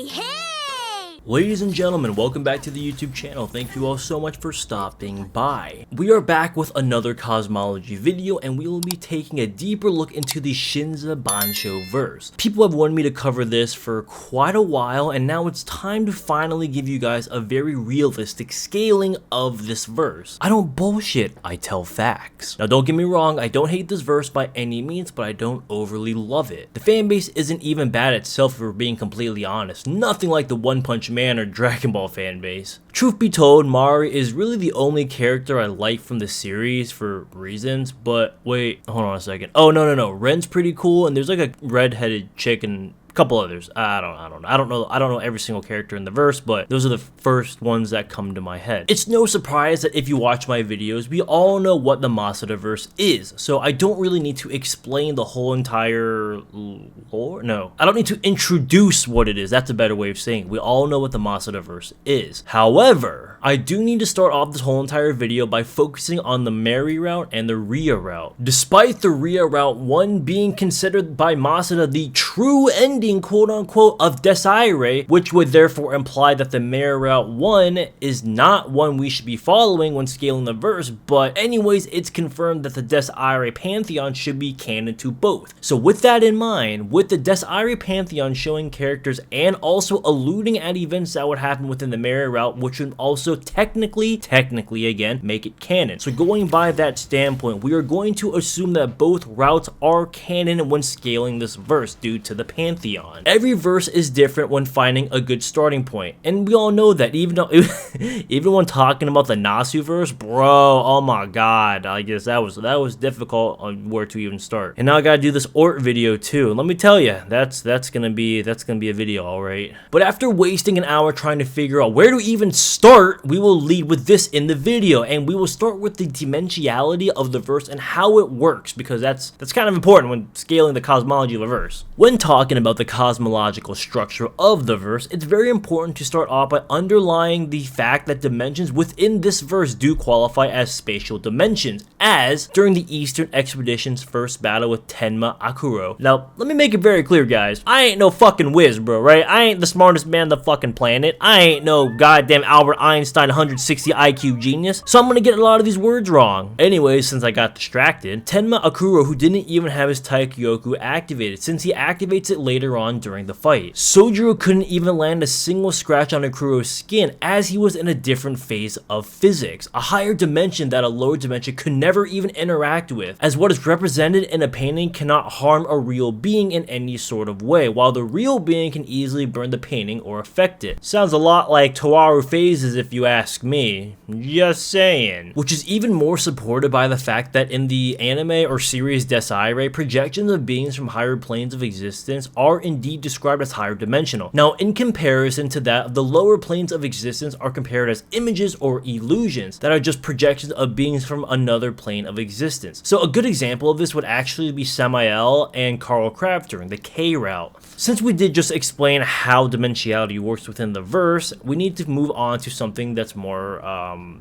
Hey! Ladies and gentlemen, welcome back to the YouTube channel. Thank you all so much for stopping by. We are back with another cosmology video, and we will be taking a deeper look into the Shinza Bansho verse. People have wanted me to cover this for quite a while, and now it's time to finally give you guys a very realistic scaling of this verse. I don't bullshit, I tell facts. Now don't get me wrong, I don't hate this verse by any means, but I don't overly love it. The fanbase isn't even bad itself if we're being completely honest. Nothing like the ONEPUNCHMAN or Dragon Ball fan base. Truth be told, Mari is really the only character I like from the series for reasons, but wait, hold on a second. Oh, no. Ren's pretty cool, and there's like a red-headed chick and couple others. I don't know every single character in the verse, but those are the first ones that come to my head. It's no surprise that if you watch my videos, we all know what the Masada verse is, so I don't really need to explain the whole entire lore. No, I don't need to introduce what it is. That's a better way of saying it. We all know what the Masada verse is. However, I do need to start off this whole entire video by focusing on the Mary route and the Ria route. Despite the Ria route 1 being considered by Masada the true ending, quote-unquote, of Desire, which would therefore imply that the Mary route 1 is not one we should be following when scaling the verse, but anyways, it's confirmed that the Desire pantheon should be canon to both. So with that in mind, with the Desire pantheon showing characters and also alluding at events that would happen within the Mary route, which would also technically again, make it canon. So going by that standpoint, we are going to assume that both routes are canon when scaling this verse due to the pantheon. Every verse is different when finding a good starting point, and we all know that. Even when talking about the Nasu verse, bro, oh my god, I guess that was difficult on where to even start. And now I gotta do this Ort video too. Let me tell you, that's gonna be a video, all right. But after wasting an hour trying to figure out where to even start, we will lead with this in the video, and we will start with the dimensionality of the verse and how it works, because that's kind of important when scaling the cosmology of a verse. When talking about the cosmological structure of the verse, it's very important to start off by underlying the fact that dimensions within this verse do qualify as spatial dimensions, as during the Eastern Expedition's first battle with Tenma Akuro. Now, let me make it very clear, guys. I ain't no fucking whiz, bro, right? I ain't the smartest man on the fucking planet. I ain't no goddamn Albert Einstein 160 IQ genius, so I'm gonna get a lot of these words wrong. Anyways, since I got distracted, Tenma Akuro, who didn't even have his Taikyoku activated, since he activates it later on during the fight. Sojiro couldn't even land a single scratch on Akuro's skin, as he was in a different phase of physics, a higher dimension that a lower dimension could never even interact with, as what is represented in a painting cannot harm a real being in any sort of way, while the real being can easily burn the painting or affect it. Sounds a lot like Toaru phases if you ask me, just saying. Which is even more supported by the fact that in the anime or series Desire, projections of beings from higher planes of existence are indeed described as higher dimensional. Now, in comparison to that, the lower planes of existence are compared as images or illusions that are just projections of beings from another plane of existence. So a good example of this would actually be Samael and Karl Kraft during the K route. Since we did just explain how dimensionality works within the verse, we need to move on to something that's more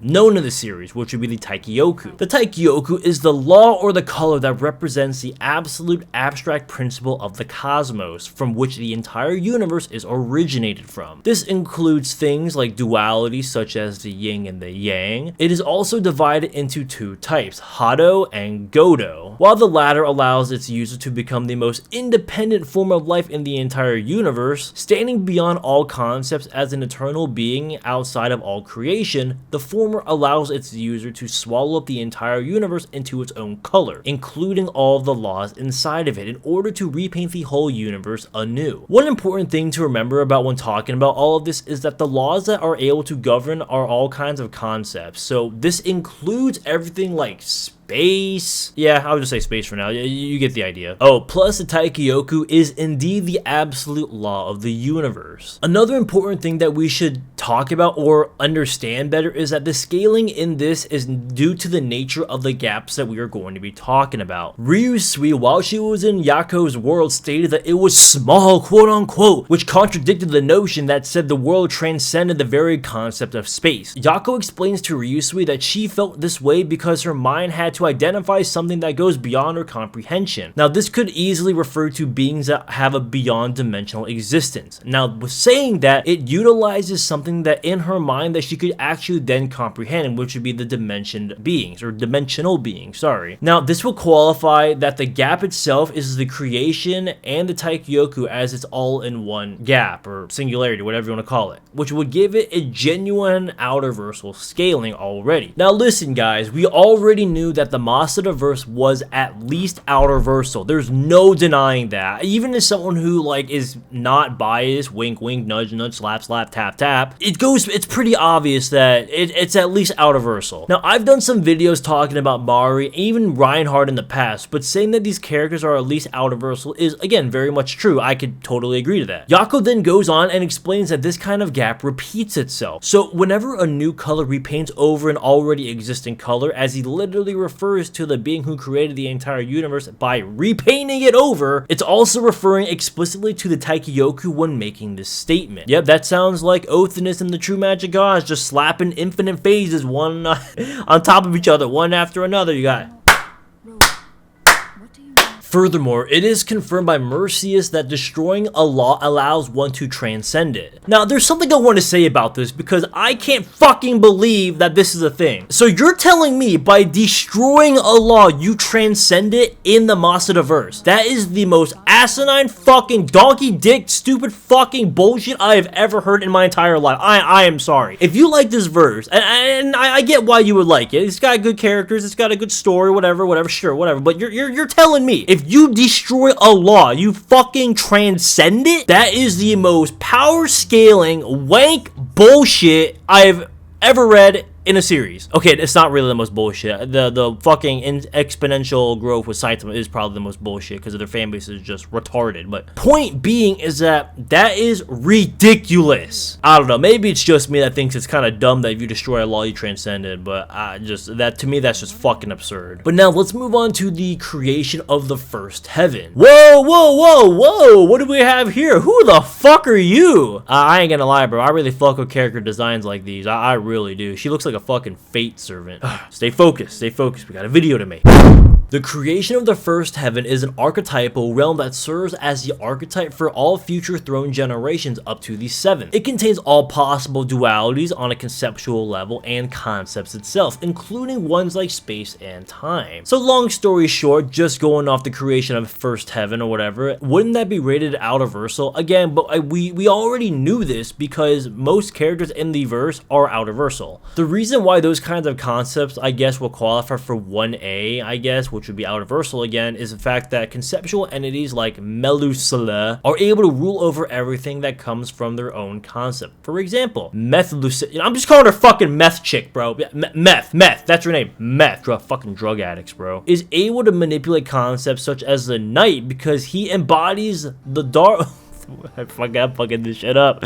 known in the series, which would be the Taikyoku. The Taikyoku is the law or the color that represents the absolute abstract principle of the cosmos, from which the entire universe is originated from. This includes things like duality, such as the yin and the yang. It is also divided into two types, Hado and Godo. While the latter allows its user to become the most independent form of life in the entire universe, standing beyond all concepts as an eternal being outside of all creation, the former allows its user to swallow up the entire universe into its own color, including all of the laws inside of it, in order to repaint the whole universe anew. One important thing to remember about when talking about all of this is that the laws that are able to govern are all kinds of concepts. So this includes everything like space. Yeah, I'll just say space for now. You get the idea. Oh, plus the Taikyoku is indeed the absolute law of the universe. Another important thing that we should talk about or understand better is that the scaling in this is due to the nature of the gaps that we are going to be talking about. Ryusui, while she was in Yako's world, stated that it was small, quote unquote, which contradicted the notion that said the world transcended the very concept of space. Yako explains to Ryusui that she felt this way because her mind had to identify something that goes beyond her comprehension. Now, this could easily refer to beings that have a beyond dimensional existence. Now, with saying that, it utilizes something that in her mind that she could actually then comprehend, which would be the dimensioned beings, or dimensional beings, sorry. Now, this will qualify that the gap itself is the creation and the Taikyoku as it's all in one gap, or singularity, whatever you want to call it, which would give it a genuine outerversal scaling already. Now listen guys, we already knew that the Masada-verse was at least outerversal. There's no denying that. Even as someone who like is not biased, wink wink, nudge nudge, slap slap, tap tap, it's pretty obvious that it's at least outerversal. Now I've done some videos talking about Mari, even Reinhardt in the past, but saying that these characters are at least outerversal is again very much true. I could totally agree to that. Yako then goes on and explains that this kind of gap repeats itself. So whenever a new color repaints over an already existing color, as he literally refers to the being who created the entire universe by repainting it over, it's also referring explicitly to the Taikyoku when making this statement. Yep, that sounds like Othinus and the True Magic Gods just slapping infinite phases one on top of each other, one after another. You got Furthermore, it is confirmed by Mercius that destroying a law allows one to transcend it. Now, there's something I want to say about this because I can't fucking believe that this is a thing. So you're telling me by destroying a law, you transcend it in the Masada-verse? That is the most asinine fucking donkey dick stupid fucking bullshit I have ever heard in my entire life. I am sorry. If you like this verse, and I get why you would like it. It's got good characters, it's got a good story, whatever, sure, whatever. But you're telling me if you destroy a law, you fucking transcend it? That is the most power scaling wank bullshit I've ever read in a series. Okay, it's not really the most bullshit. The fucking exponential growth with Saitama is probably the most bullshit because their fan base is just retarded. But point being is that is ridiculous. I don't know. Maybe it's just me that thinks it's kind of dumb that if you destroy a law, you transcend it. But to me, that's just fucking absurd. But now let's move on to the creation of the first heaven. Whoa, whoa, whoa, whoa! What do we have here? Who the fuck are you? I ain't gonna lie, bro. I really fuck with character designs like these. I really do. She looks like a fucking fate servant. Stay focused, we got a video to make. The creation of the first heaven is an archetypal realm that serves as the archetype for all future throne generations up to the 7th. It contains all possible dualities on a conceptual level and concepts itself, including ones like space and time. So long story short, just going off the creation of first heaven or whatever, wouldn't that be rated outerversal? Again, but we already knew this because most characters in the verse are outerversal. The reason why those kinds of concepts, I guess, will qualify for 1A, I guess, which would be outerversal again, is the fact that conceptual entities like Melusala are able to rule over everything that comes from their own concept. For example, Methelusa, I'm just calling her fucking meth chick, bro. Meth, that's her name. Meth, fucking drug addicts, bro. Is able to manipulate concepts such as the night because he embodies the dark. I'm fucking this shit up.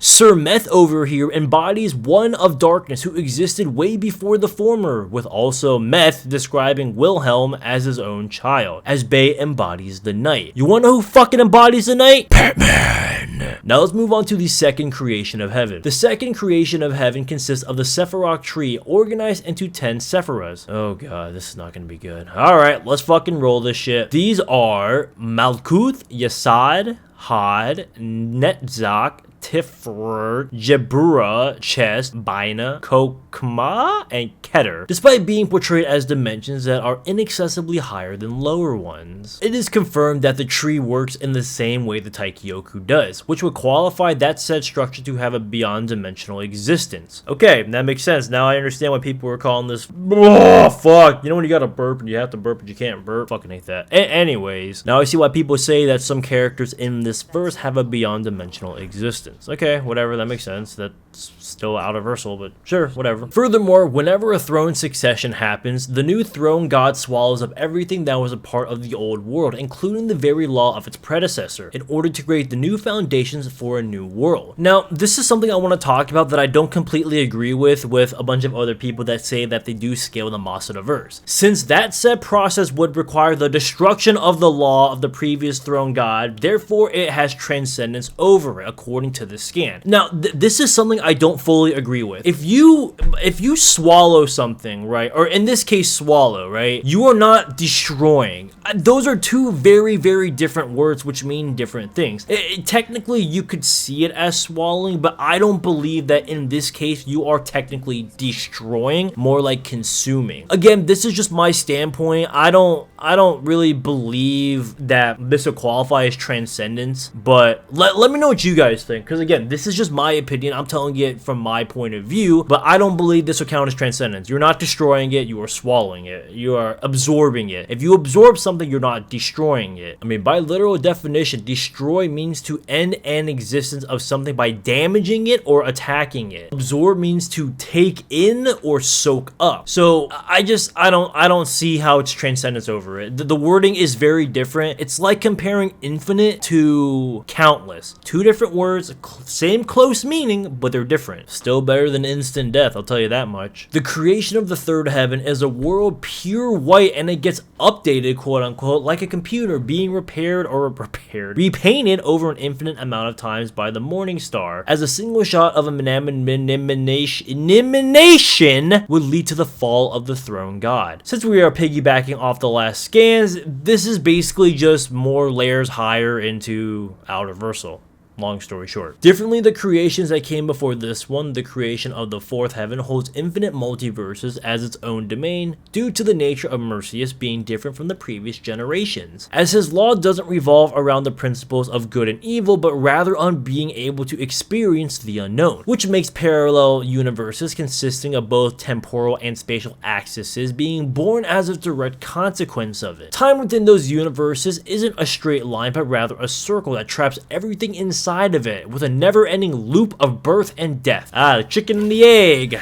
Sir Meth over here embodies one of darkness who existed way before the former, with also Meth describing Wilhelm as his own child, as Bay embodies the night. You wanna know who fucking embodies the night? Batman! Now let's move on to the second creation of heaven. The second creation of heaven consists of the Sephiroth tree organized into 10 Sephiras. Oh god, this is not gonna be good. Alright, let's fucking roll this shit. These are Malkuth, Yasad, Had, Netzach, Tiferet, Jabura, Chest, Bina, Kokma, and Keter, despite being portrayed as dimensions that are inaccessibly higher than lower ones. It is confirmed that the tree works in the same way the Taikyoku does, which would qualify that said structure to have a beyond dimensional existence. Okay, that makes sense. Now I understand why people were calling this, oh fuck, you know when you gotta burp and you have to burp but you can't burp? Fucking hate that. Anyways, now I see why people say that some characters in this verse have a beyond dimensional existence. Transcendence. Okay, whatever, that makes sense. That's still outerversal, but sure, whatever. Furthermore, whenever a throne succession happens, the new throne god swallows up everything that was a part of the old world, including the very law of its predecessor, in order to create the new foundations for a new world. Now, this is something I want to talk about that I don't completely agree with a bunch of other people that say that they do scale the Masadaverse. Since that said process would require the destruction of the law of the previous throne god, therefore it has transcendence over it, according to the scan. Now, this is something I don't fully agree with. If you swallow something, right, or in this case swallow, right, you are not destroying. Those are two very, very different words which mean different things. Technically, you could see it as swallowing, but I don't believe that in this case you are technically destroying, more like consuming. Again, this is just my standpoint. I don't really believe that this will qualify as transcendence, but let me know what you guys think, because again, this is just my opinion. I'm telling you it from my point of view, but I don't believe this will count as transcendence. You're not destroying it, you are swallowing it. You are absorbing it. If you absorb something, you're not destroying it. I mean, by literal definition, destroy means to end an existence of something by damaging it or attacking it. Absorb means to take in or soak up. So I don't see how it's transcendence over it. The wording is very different. It's like comparing infinite to countless. Two different words, same close meaning, but they're different. Still better than instant death, I'll tell you that much. The creation of the third heaven is a world pure white, and it gets updated, quote unquote, like a computer being repainted over an infinite amount of times by the morning star, as a single shot of elimination would lead to the fall of the throne god. Since we are piggybacking off the last scans, this is basically just more layers higher into outerversal. Long story short. Differently, the creations that came before this one, the creation of the fourth heaven holds infinite multiverses as its own domain due to the nature of Mercius being different from the previous generations, as his law doesn't revolve around the principles of good and evil, but rather on being able to experience the unknown, which makes parallel universes consisting of both temporal and spatial axes being born as a direct consequence of it. Time within those universes isn't a straight line, but rather a circle that traps everything inside of it, with a never-ending loop of birth and death. The chicken and the egg.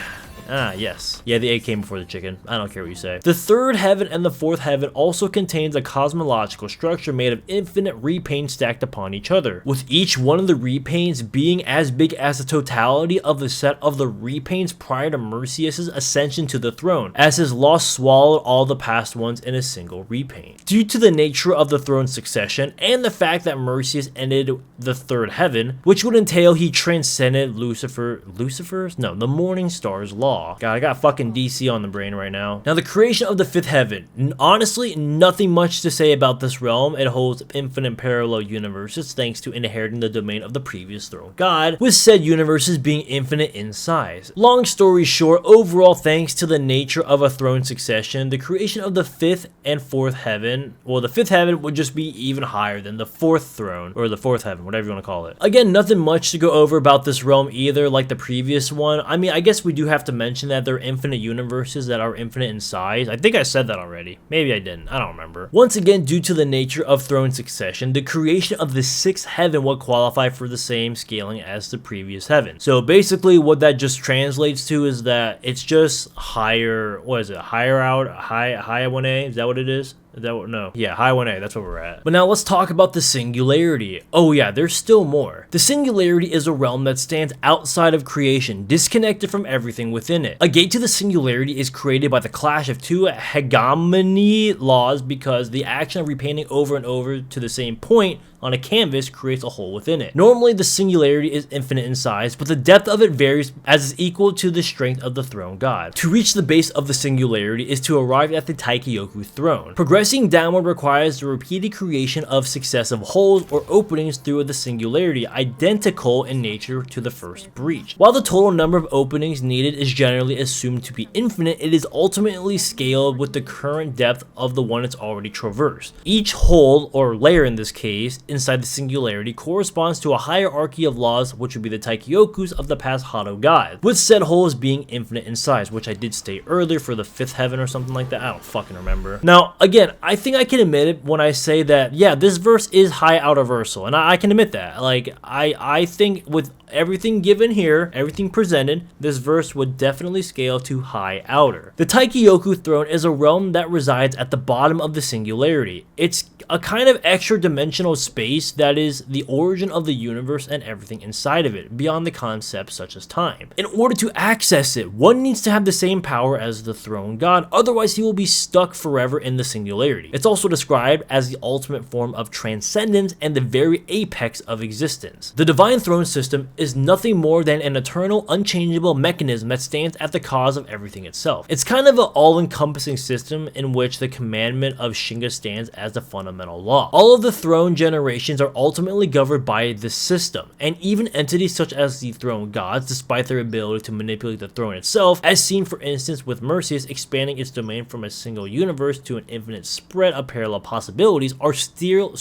Yes. Yeah, the egg came before the chicken. I don't care what you say. The third heaven and the fourth heaven also contains a cosmological structure made of infinite repaints stacked upon each other, with each one of the repaints being as big as the totality of the set of the repaints prior to Mercius's ascension to the throne, as his law swallowed all the past ones in a single repaint. Due to the nature of the throne's succession, and the fact that Mercius ended the third heaven, which would entail he transcended the morning star's law. God, I got fucking DC on the brain right now. Now, the creation of the fifth heaven. Honestly, nothing much to say about this realm. It holds infinite parallel universes thanks to inheriting the domain of the previous throne god, with said universes being infinite in size. Long story short, overall, thanks to the nature of a throne succession, the creation of the fifth and fourth heaven, well, the fifth heaven would just be even higher than the fourth throne, or the fourth heaven, whatever you want to call it. Again, nothing much to go over about this realm either, like the previous one. I mean, I guess we do have to mention that there are infinite universes that are infinite in size. I think I said that already. Maybe I didn't. I don't remember. Once again, due to the nature of throne succession, the creation of the sixth heaven will qualify for the same scaling as the previous heaven. So basically what that just translates to is that it's just higher, what is it? Higher out, high 1A? Is that what it is? Is that what? No. Yeah, high 1A, that's where we're at. But now let's talk about the Singularity. Oh yeah, there's still more. The Singularity is a realm that stands outside of creation, disconnected from everything within it. A gate to the Singularity is created by the clash of two hegemony laws, because the action of repainting over and over to the same point on a canvas creates a hole within it. Normally, the Singularity is infinite in size, but the depth of it varies as is equal to the strength of the throne god. To reach the base of the Singularity is to arrive at the Taikyoku throne. Progressing downward requires the repeated creation of successive holes or openings through the Singularity, identical in nature to the first breach. While the total number of openings needed is generally assumed to be infinite, it is ultimately scaled with the current depth of the one it's already traversed. Each hole, or layer in this case, inside the Singularity corresponds to a hierarchy of laws, which would be the Taikyokus of the past Hado gods, with said holes being infinite in size, which I did state earlier for the 5th heaven or something like that. I don't fucking remember. Now, again, I think I can admit it when I say that, yeah, this verse is high outerversal, and I can admit that. Like, I think with everything given here, everything presented, this verse would definitely scale to high outer. The Taikyoku throne is a realm that resides at the bottom of the Singularity. It's a kind of extra dimensional space that is the origin of the universe and everything inside of it, beyond the concepts such as time. In order to access it, one needs to have the same power as the throne god, otherwise he will be stuck forever in the Singularity. It's also described as the ultimate form of transcendence and the very apex of existence. The divine throne system is nothing more than an eternal, unchangeable mechanism that stands at the cause of everything itself. It's kind of an all-encompassing system in which the commandment of Shinza stands as the fundamental law. All of the throne generations are ultimately governed by this system, and even entities such as the throne gods, despite their ability to manipulate the throne itself, as seen for instance with Merceus expanding its domain from a single universe to an infinite spread of parallel possibilities, are still,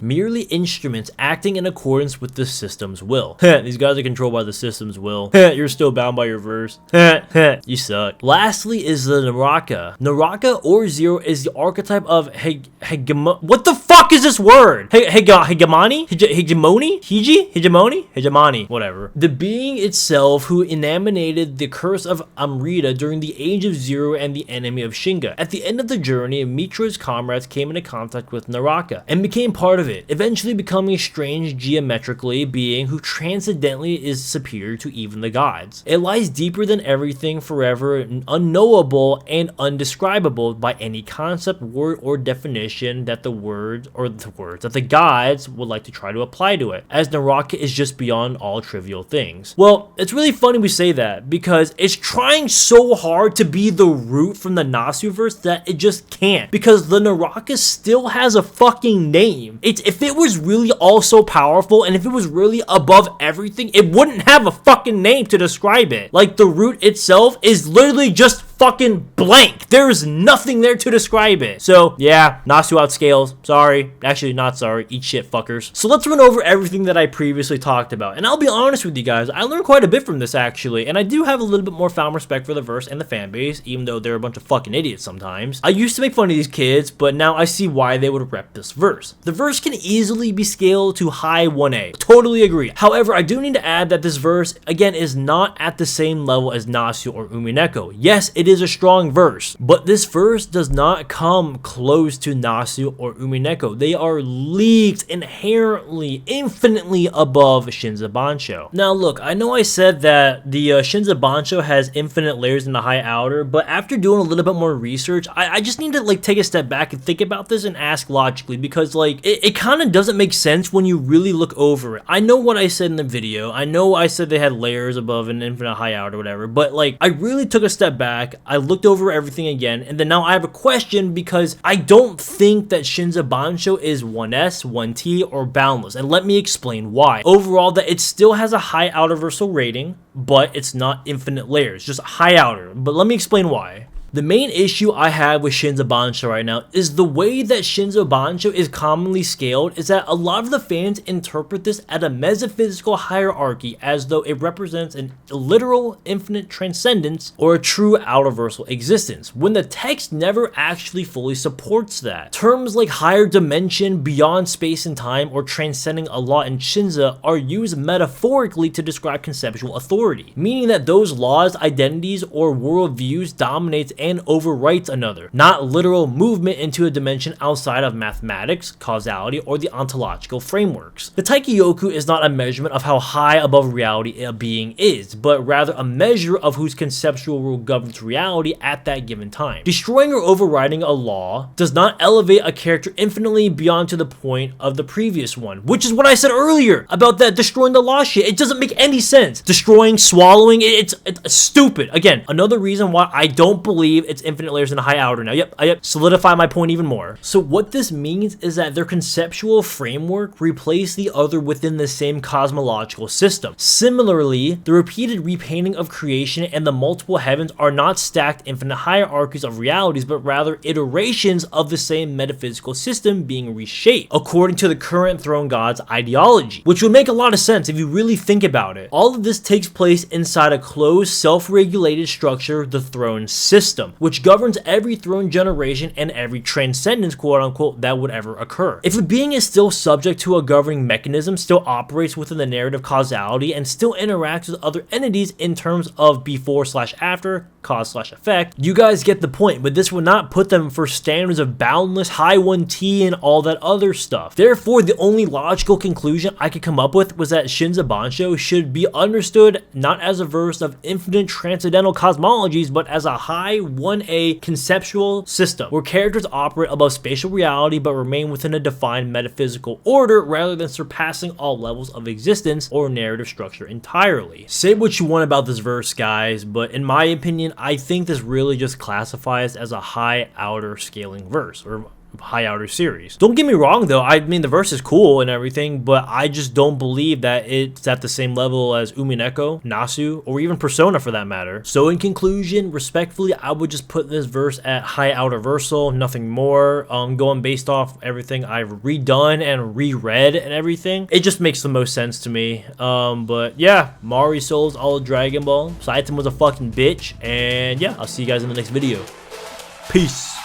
merely instruments acting in accordance with the system's will. These guys are controlled by the system's will. You're still bound by your verse. You suck. Lastly is the Naraka. Naraka or Zero is the archetype of what the fuck is this word? Hegemony? Hegemony? Whatever. The being itself who emanated the curse of Amrita during the age of Zero and the enemy of Shinza. At the end of the journey, Mitra's comrades came into contact with Naraka and became part of it, eventually becoming a strange geometrically being who transcendently is superior to even the gods. It lies deeper than everything, forever unknowable and undescribable by any concept, word, or definition that the gods would like to try to apply to it, as Naraka is just beyond all trivial things. Well, it's really funny we say that, because it's trying so hard to be the root from the Nasu verse that it just can't, because the Naraka still has a fucking name. If it was really all so powerful, and if it was really above everything, it wouldn't have a fucking name to describe it. Like, the root itself is literally just fucking blank. There's nothing there to describe it. So yeah, Nasu outscales. Sorry. Actually, not sorry. Eat shit, fuckers. So let's run over everything that I previously talked about. And I'll be honest with you guys, I learned quite a bit from this actually. And I do have a little bit more found respect for the verse and the fan base, even though they're a bunch of fucking idiots sometimes. I used to make fun of these kids, but now I see why they would rep this verse. The verse can easily be scaled to high 1A. Totally agree. However, I do need to add that this verse, again, is not at the same level as Nasu or Umineko. Yes, it is a strong verse, but this verse does not come close to Nasu or Umineko. They are leagues inherently, infinitely above Shinza Bansho. Now look, I know I said that the Shinza Bansho has infinite layers in the high outer, but after doing a little bit more research, I just need to like take a step back and think about this and ask logically, because like it kind of doesn't make sense when you really look over it. I know what I said in the video. I know I said they had layers above an infinite high outer or whatever, but like I really took a step back. I looked over everything again, and then now I have a question, because I don't think that Shinza Bansho is 1S, 1T, or boundless, and let me explain why. Overall, that it still has a high outerversal rating, but it's not infinite layers, just high outer. But let me explain why. The main issue I have with Shinza Bansho right now is the way that Shinza Bansho is commonly scaled is that a lot of the fans interpret this at a metaphysical hierarchy as though it represents a literal infinite transcendence or a true outerversal existence, when the text never actually fully supports that. Terms like higher dimension, beyond space and time, or transcending a law in Shinza are used metaphorically to describe conceptual authority, meaning that those laws, identities, or worldviews dominates and overwrites another, not literal movement into a dimension outside of mathematics, causality, or the ontological frameworks. The Taikyoku is not a measurement of how high above reality a being is, but rather a measure of whose conceptual rule governs reality at that given time. Destroying or overriding a law does not elevate a character infinitely beyond to the point of the previous one, which is what I said earlier about that destroying the law shit. It doesn't make any sense. Destroying, swallowing, it's stupid. Again, another reason why I don't believe believe it's infinite layers and a high outer now. Yep, solidify my point even more. So what this means is that their conceptual framework replaced the other within the same cosmological system. Similarly, the repeated repainting of creation and the multiple heavens are not stacked infinite hierarchies of realities, but rather iterations of the same metaphysical system being reshaped according to the current throne god's ideology, which would make a lot of sense if you really think about it. All of this takes place inside a closed, self-regulated structure, the throne system, which governs every throne generation and every transcendence, quote unquote, that would ever occur. If a being is still subject to a governing mechanism, still operates within the narrative causality, and still interacts with other entities in terms of before/after, cause/effect, you guys get the point, but this would not put them for standards of boundless, high 1T, and all that other stuff. Therefore, the only logical conclusion I could come up with was that Shinza Bansho should be understood not as a verse of infinite transcendental cosmologies, but as a high 1A conceptual system, where characters operate above spatial reality but remain within a defined metaphysical order rather than surpassing all levels of existence or narrative structure entirely. Say what you want about this verse, guys, but in my opinion, I think this really just classifies as a high outer scaling verse, or high outer series. Don't get me wrong though, I mean the verse is cool and everything, but I just don't believe that it's at the same level as Umineko, Nasu, or even Persona for that matter. So in conclusion, respectfully, I would just put this verse at high outer versal, nothing more. Going based off everything I've redone and reread and everything, it just makes the most sense to me. But yeah, Mari Souls, all of Dragon Ball. Saitama was a fucking bitch, and yeah, I'll see you guys in the next video. Peace.